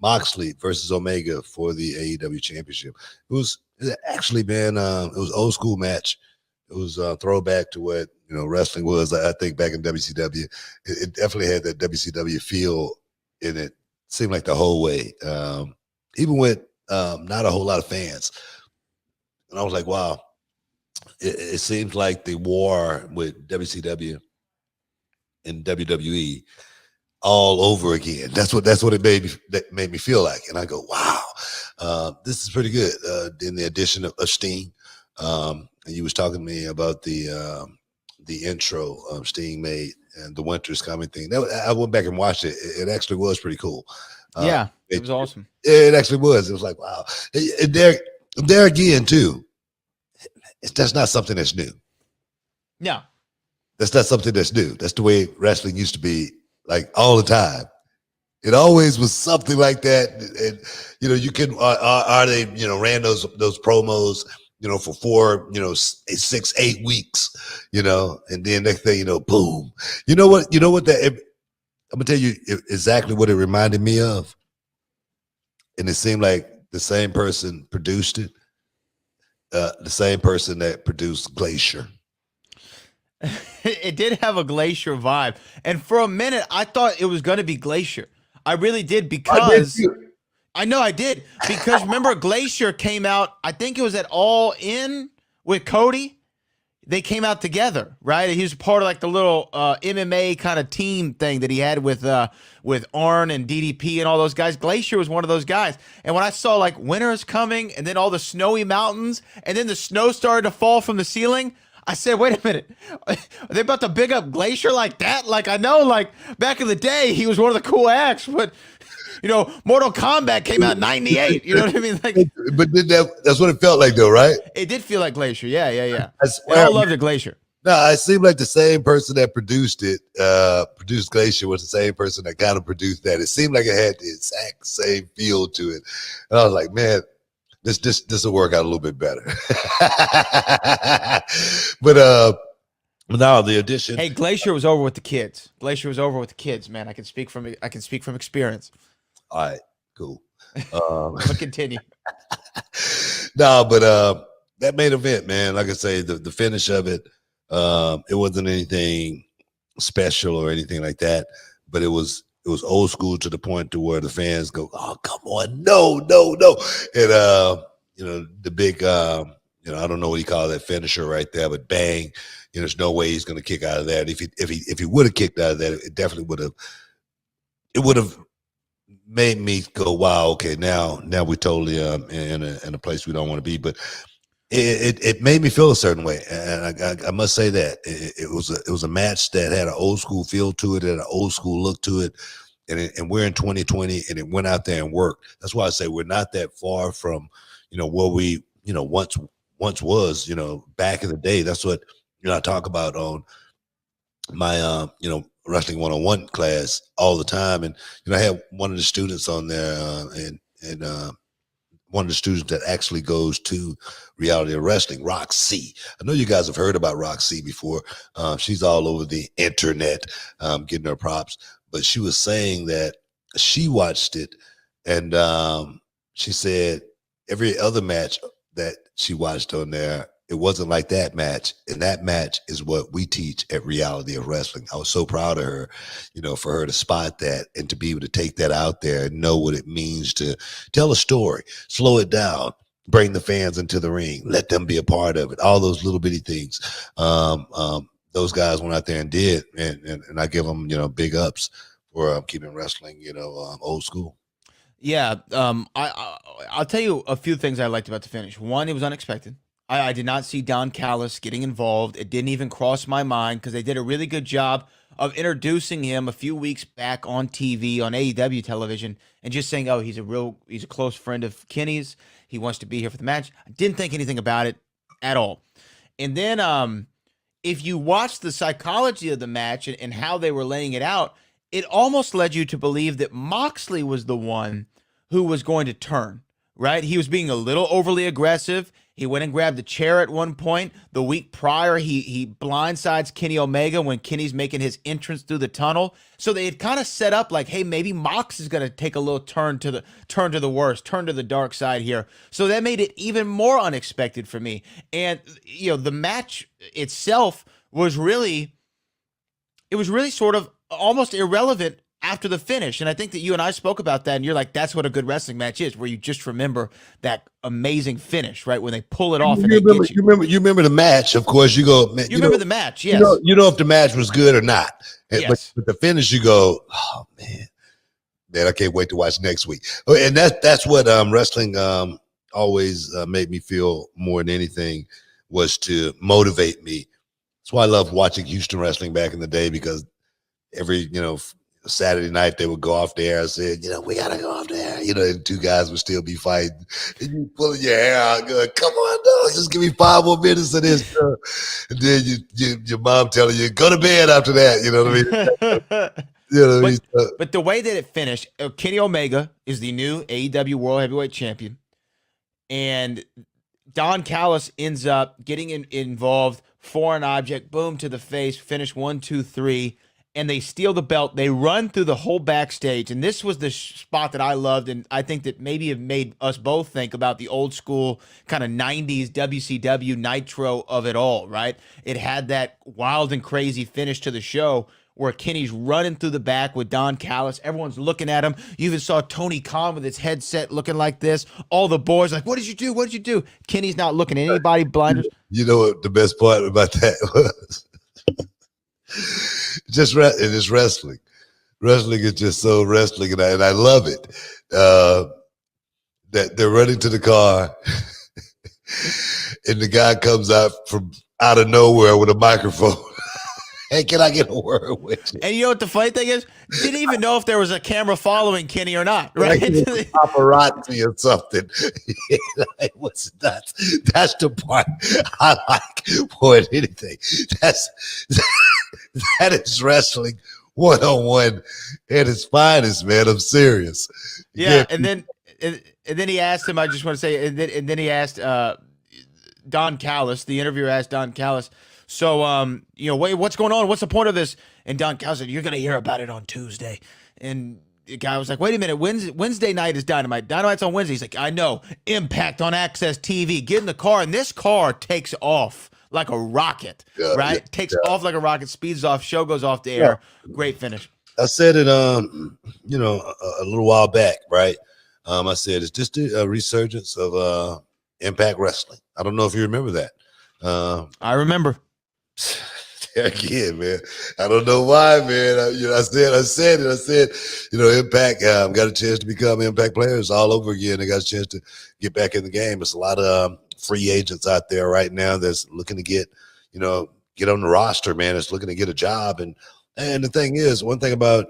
Moxley versus Omega for the AEW Championship. It actually, man, it was old school match. It was a throwback to what wrestling was. I think back in WCW, it definitely had that WCW feel in it. Seemed like the whole way, even with not a whole lot of fans. And I was like, wow, it seems like the war with WCW and WWE all over again. That's what it made me feel like. And I go, wow, this is pretty good. In the addition of Sting, and you was talking to me about the intro Sting made and the Winter's Coming thing. I went back and watched it. It actually was pretty cool. Yeah, it was awesome. It actually was. It was like, wow. And there again too. That's not something that's new. No. That's not something that's new. That's the way wrestling used to be, like all the time. It always was something like that. And you can are they ran those promos for 4 6 8 weeks, and then next thing boom. You know what that I'm gonna tell you exactly what it reminded me of, and it seemed like the same person produced it. The same person that produced Glacier. It did have a Glacier vibe. And for a minute, I thought it was going to be Glacier. I really did, because I know I did. Because remember, Glacier came out, I think it was at All In with Cody. They came out together, right? He was part of like the little MMA kind of team thing that he had with Arn and DDP and all those guys. Glacier was one of those guys. And when I saw like winter is coming and then all the snowy mountains and then the snow started to fall from the ceiling, I said, wait a minute, are they about to big up Glacier like that? Like, I know, like back in the day, he was one of the cool acts, but Mortal Kombat came out in 98. You know what I mean? Like, but that's what it felt like, though, right? It did feel like Glacier. Yeah. I swear, I loved the Glacier. No, it seemed like the same person that produced Glacier was the same person that kind of produced that. It seemed like it had the exact same feel to it. And I was like, man, this will work out a little bit better. But now the addition. Hey, Glacier was over with the kids. Glacier was over with the kids, man. I can speak from experience. All right, cool. But continue. No, but that main event, man, like I say, the finish of it, it wasn't anything special or anything like that, but it was old school to the point to where the fans go, oh, come on, no. And the big I don't know what you call that finisher right there, but bang, there's no way he's gonna kick out of that. If he would have kicked out of that, it definitely would have made me go, wow, okay, now we're totally in a place we don't want to be. But it made me feel a certain way, and I must say that it was a match that had an old school feel to it, had an old school look to it, and we're in 2020, and it went out there and worked. That's why I say we're not that far from where we once was back in the day. That's what I talk about on my Wrestling 101 class all the time. And I had one of the students on there, and one of the students that actually goes to Reality of Wrestling, Roxy. I know you guys have heard about Roxy before. She's all over the internet, getting her props. But she was saying that she watched it, and she said every other match that she watched on there, it wasn't like that match. And that match is what we teach at Reality of Wrestling. I was so proud of her, for her to spot that and to be able to take that out there and know what it means to tell a story, slow it down, bring the fans into the ring, let them be a part of it. All those little bitty things. Those guys went out there and did, and I give them, big ups for keeping wrestling, old school. Yeah. I'll tell you a few things I liked about the finish. One, it was unexpected. I did not see Don Callis getting involved. It didn't even cross my mind because they did a really good job of introducing him a few weeks back on TV, on AEW television, and just saying, oh, he's a close friend of Kenny's. He wants to be here for the match. I didn't think anything about it at all. And then if you watch the psychology of the match and how they were laying it out, it almost led you to believe that Moxley was the one who was going to turn, right? He was being a little overly aggressive. He went and grabbed the chair at one point. The week prior, he blindsides Kenny Omega when Kenny's making his entrance through the tunnel. So they had kind of set up like, hey, maybe Mox is gonna take a little turn to the worst, turn to the dark side here. So that made it even more unexpected for me. And the match itself was really sort of almost irrelevant after the finish. And I think that you and I spoke about that, and you're like, that's what a good wrestling match is, where you just remember that amazing finish, right? When they pull it off. You remember the match. Of course, you go, man, you remember the match, yes. You know if the match was good or not. Yes. But the finish, you go, oh, man, I can't wait to watch next week. And that's what wrestling always made me feel more than anything, was to motivate me. That's why I loved watching Houston wrestling back in the day, because every, Saturday night they would go off there and said, we gotta go off there. And two guys would still be fighting. And you pulling your hair out, going, come on, dog, just give me 5 more minutes of this. And then your mom telling you, go to bed after that. You know what I mean? But the way that it finished, Kenny Omega is the new AEW World Heavyweight Champion. And Don Callis ends up getting involved, foreign object, boom to the face, finish 1, 2, 3. And they steal the belt. They run through the whole backstage. And this was the spot that I loved. And I think that maybe it made us both think about the old school kind of 90s WCW Nitro of it all, right? It had that wild and crazy finish to the show where Kenny's running through the back with Don Callis. Everyone's looking at him. You even saw Tony Khan with his headset looking like this. All the boys like, what did you do? What did you do? Kenny's not looking at anybody, blinders. You know what the best part about that was? It is wrestling. Wrestling is just so wrestling, and I love it. That they're running to the car, and the guy comes out from out of nowhere with a microphone. Hey, can I get a word with you? And you know what the funny thing is? Didn't even know if there was a camera following Kenny or not, right? Paparazzi or something. What's that? That's the part I like more than anything. That is wrestling 101 at its finest, man. I'm serious. Yeah, and then he asked him. I just want to say, and then he asked Don Callis. The interviewer asked Don Callis, so wait, what's going on? What's the point of this? And Don Callis said, you're going to hear about it on Tuesday. And the guy was like, wait a minute, Wednesday night is Dynamite. Dynamite's on Wednesday. He's like, I know. Impact on Access TV. Get in the car, and this car takes off like a rocket, right? Yeah, takes off like a rocket, speeds off, show goes off the air. Great finish. I said it, a little while back, right? I said it's just a resurgence of Impact Wrestling. I don't know if you remember that. I remember. There again, man. I don't know why, man. I said it. I said, Impact got a chance to become Impact players all over again. They got a chance to get back in the game. There's a lot of free agents out there right now that's looking to get on the roster, man. It's looking to get a job. And the thing is, one thing about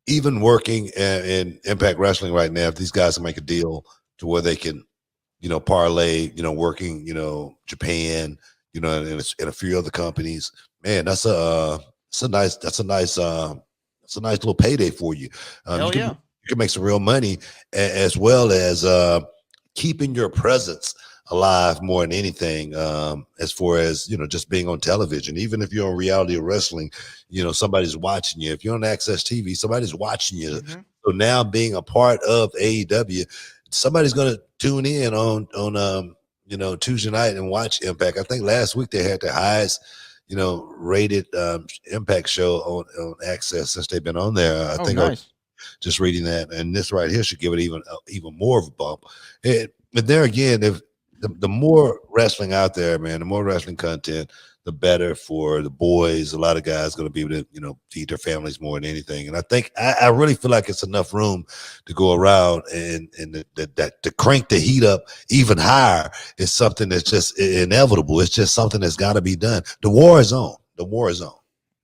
even working in Impact Wrestling right now, if these guys can make a deal to where they can, parlay, working, Japan, and a few other companies, man, that's a nice little payday for you. Hell yeah. You can make some real money, as well as keeping your presence alive more than anything, as far as just being on television. Even if you're on reality of wrestling, somebody's watching you. If you're on Access TV, somebody's watching you. Mm-hmm. So now being a part of AEW, somebody's going to tune in on Tuesday night and watch Impact. I think last week they had the highest rated Impact show on Access since they've been on there. I think nice. Just reading that, and this right here should give it even more of a bump. But there again, if the more wrestling out there, man, the more wrestling content, the better for the boys. A lot of guys going to be able to, feed their families more than anything. And I think I really feel like it's enough room to go around, and that to crank the heat up even higher is something that's just inevitable. It's just something that's got to be done. The war is on. The war is on.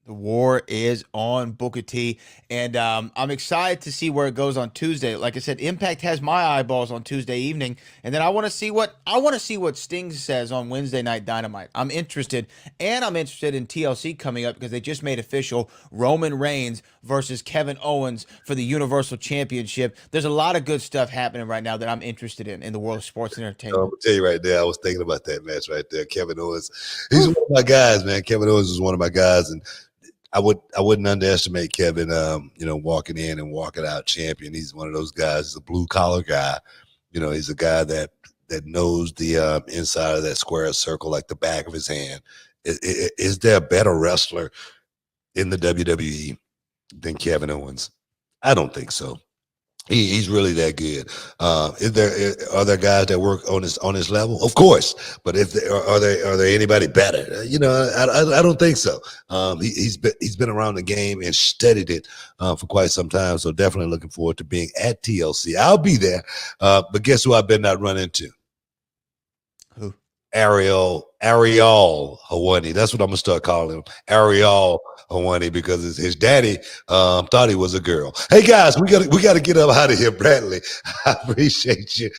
The war is on Booker T, and I'm excited to see where it goes on Tuesday. Like I said, Impact has my eyeballs on Tuesday evening, and then I want to see what Sting says on Wednesday Night Dynamite. I'm interested, and I'm interested in TLC coming up because they just made official Roman Reigns versus Kevin Owens for the Universal Championship. There's a lot of good stuff happening right now that I'm interested in the world of sports and I'm entertainment. gonna tell you right there, I was thinking about that match right there. Kevin Owens, he's one of my guys, man. Kevin Owens is one of my guys, and I wouldn't underestimate Kevin. Walking in and walking out champion. He's one of those guys. He's a blue collar guy. He's a guy that knows the inside of that square circle like the back of his hand. Is there a better wrestler in the WWE than Kevin Owens? I don't think so. He's really that good. Are there guys that work on this level? Of course, but if there, are there anybody better? I don't think so. He's been around the game and studied it for quite some time. So definitely looking forward to being at TLC. I'll be there. But guess who I better not run into? Who? Ariel Hawani. That's what I'm gonna start calling him. Ariel Hawani, because his daddy thought he was a girl. Hey guys, we gotta get up out of here, Bradley. I appreciate you.